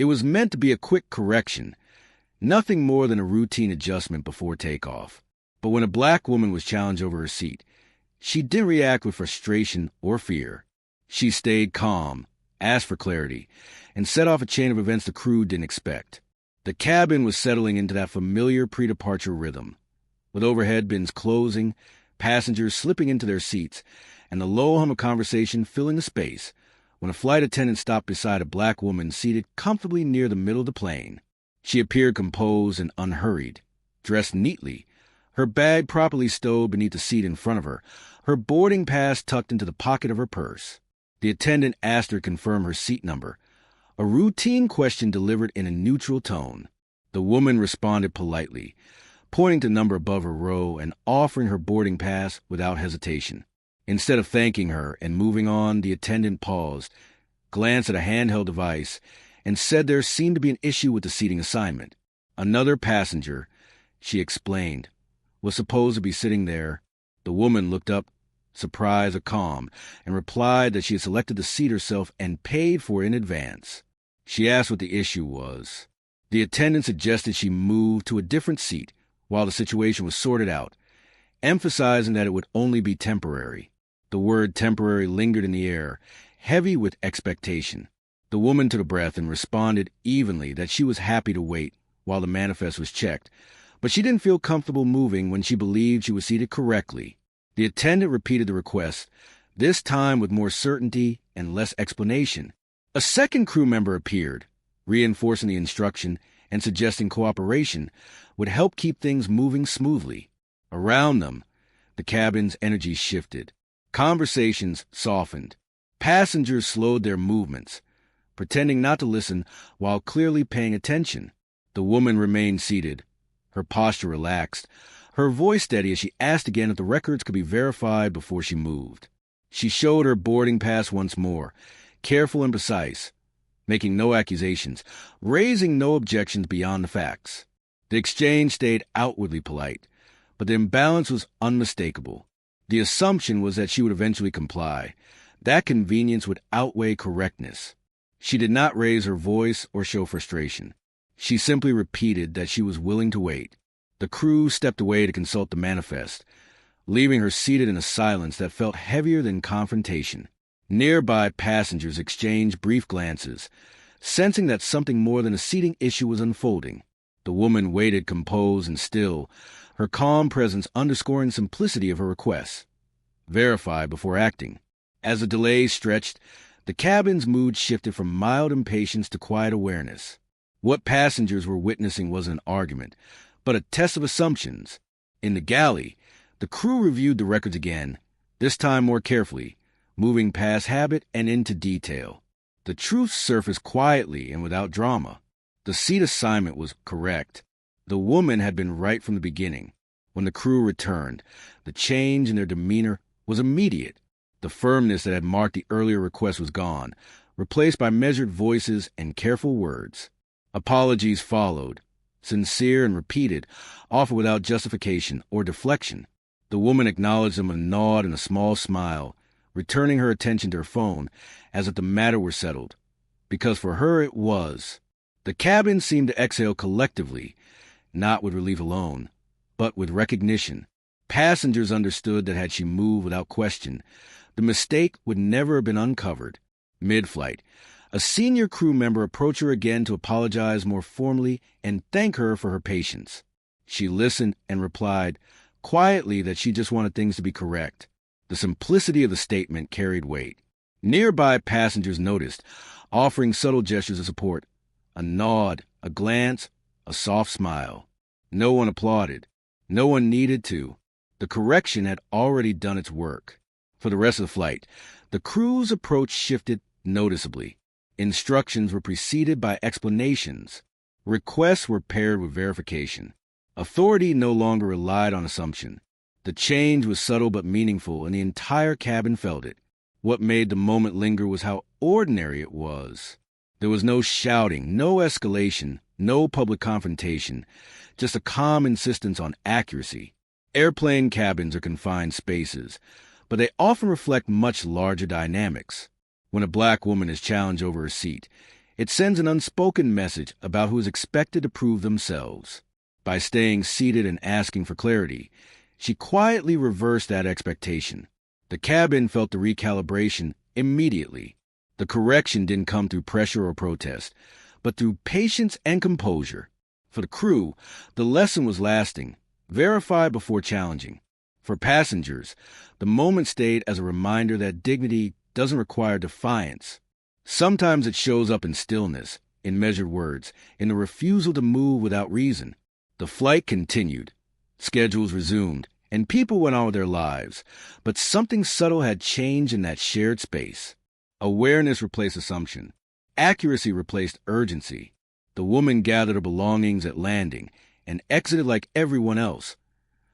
It was meant to be a quick correction, nothing more than a routine adjustment before takeoff. But when a black woman was challenged over her seat, she didn't react with frustration or fear. She stayed calm, asked for clarity, and set off a chain of events the crew didn't expect. The cabin was settling into that familiar pre-departure rhythm, with overhead bins closing, passengers slipping into their seats, and the low hum of conversation filling the space when a flight attendant stopped beside a black woman seated comfortably near the middle of the plane. She appeared composed and unhurried, dressed neatly, her bag properly stowed beneath the seat in front of her, her boarding pass tucked into the pocket of her purse. The attendant asked her to confirm her seat number, a routine question delivered in a neutral tone. The woman responded politely, pointing to the number above her row and offering her boarding pass without hesitation. Instead of thanking her and moving on, the attendant paused, glanced at a handheld device, and said there seemed to be an issue with the seating assignment. Another passenger, she explained, was supposed to be sitting there. The woman looked up, surprised or calm, and replied that she had selected the seat herself and paid for it in advance. She asked what the issue was. The attendant suggested she move to a different seat while the situation was sorted out, emphasizing that it would only be temporary. The word temporary lingered in the air, heavy with expectation. The woman took a breath and responded evenly that she was happy to wait while the manifest was checked, but she didn't feel comfortable moving when she believed she was seated correctly. The attendant repeated the request, this time with more certainty and less explanation. A second crew member appeared, reinforcing the instruction and suggesting cooperation would help keep things moving smoothly. Around them, the cabin's energy shifted. Conversations softened. Passengers slowed their movements, pretending not to listen while clearly paying attention. The woman remained seated, her posture relaxed, her voice steady as she asked again if the records could be verified before she moved. She showed her boarding pass once more, careful and precise, making no accusations, raising no objections beyond the facts. The exchange stayed outwardly polite, but the imbalance was unmistakable. The assumption was that she would eventually comply. That convenience would outweigh correctness. She did not raise her voice or show frustration. She simply repeated that she was willing to wait. The crew stepped away to consult the manifest, leaving her seated in a silence that felt heavier than confrontation. Nearby passengers exchanged brief glances, sensing that something more than a seating issue was unfolding. The woman waited composed and still, her calm presence underscoring the simplicity of her request. Verify before acting. As the delay stretched, the cabin's mood shifted from mild impatience to quiet awareness. What passengers were witnessing wasn't an argument, but a test of assumptions. In the galley, the crew reviewed the records again, this time more carefully, moving past habit and into detail. The truth surfaced quietly and without drama. The seat assignment was correct. The woman had been right from the beginning. When the crew returned, the change in their demeanor was immediate. The firmness that had marked the earlier request was gone, replaced by measured voices and careful words. Apologies followed, sincere and repeated, often without justification or deflection. The woman acknowledged them with a nod and a small smile, returning her attention to her phone as if the matter were settled. Because for her it was. The cabin seemed to exhale collectively, not with relief alone, but with recognition. Passengers understood that had she moved without question, the mistake would never have been uncovered. Mid-flight, a senior crew member approached her again to apologize more formally and thank her for her patience. She listened and replied quietly that she just wanted things to be correct. The simplicity of the statement carried weight. Nearby passengers noticed, offering subtle gestures of support, a nod, a glance, a soft smile. No one applauded. No one needed to. The correction had already done its work. For the rest of the flight, the crew's approach shifted noticeably. Instructions were preceded by explanations. Requests were paired with verification. Authority no longer relied on assumption. The change was subtle but meaningful, and the entire cabin felt it. What made the moment linger was how ordinary it was. There was no shouting, no escalation, no public confrontation, just a calm insistence on accuracy. Airplane cabins are confined spaces, but they often reflect much larger dynamics. When a black woman is challenged over her seat, It sends an unspoken message about who is expected to prove themselves. By staying seated and asking for clarity, she quietly reversed that expectation. The cabin felt the recalibration immediately. The correction didn't come through pressure or protest, but through patience and composure. For the crew, the lesson was lasting. Verify before challenging. For passengers, the moment stayed as a reminder that dignity doesn't require defiance. Sometimes it shows up in stillness, in measured words, in the refusal to move without reason. The flight continued. Schedules resumed, and people went on with their lives. But something subtle had changed in that shared space. Awareness replaced assumption. Accuracy replaced urgency. The woman gathered her belongings at landing and exited like everyone else,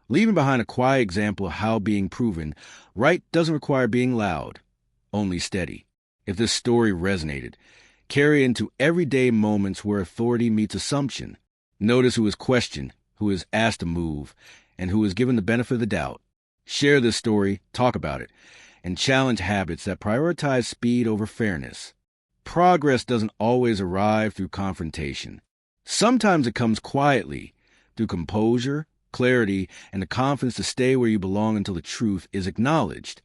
leaving behind a quiet example of how being proven right doesn't require being loud, only steady. If this story resonated, carry it into everyday moments where authority meets assumption. Notice who is questioned, who is asked to move, and who is given the benefit of the doubt. Share this story, talk about it, and challenge habits that prioritize speed over fairness. Progress doesn't always arrive through confrontation. Sometimes it comes quietly, through composure, clarity, and the confidence to stay where you belong until the truth is acknowledged.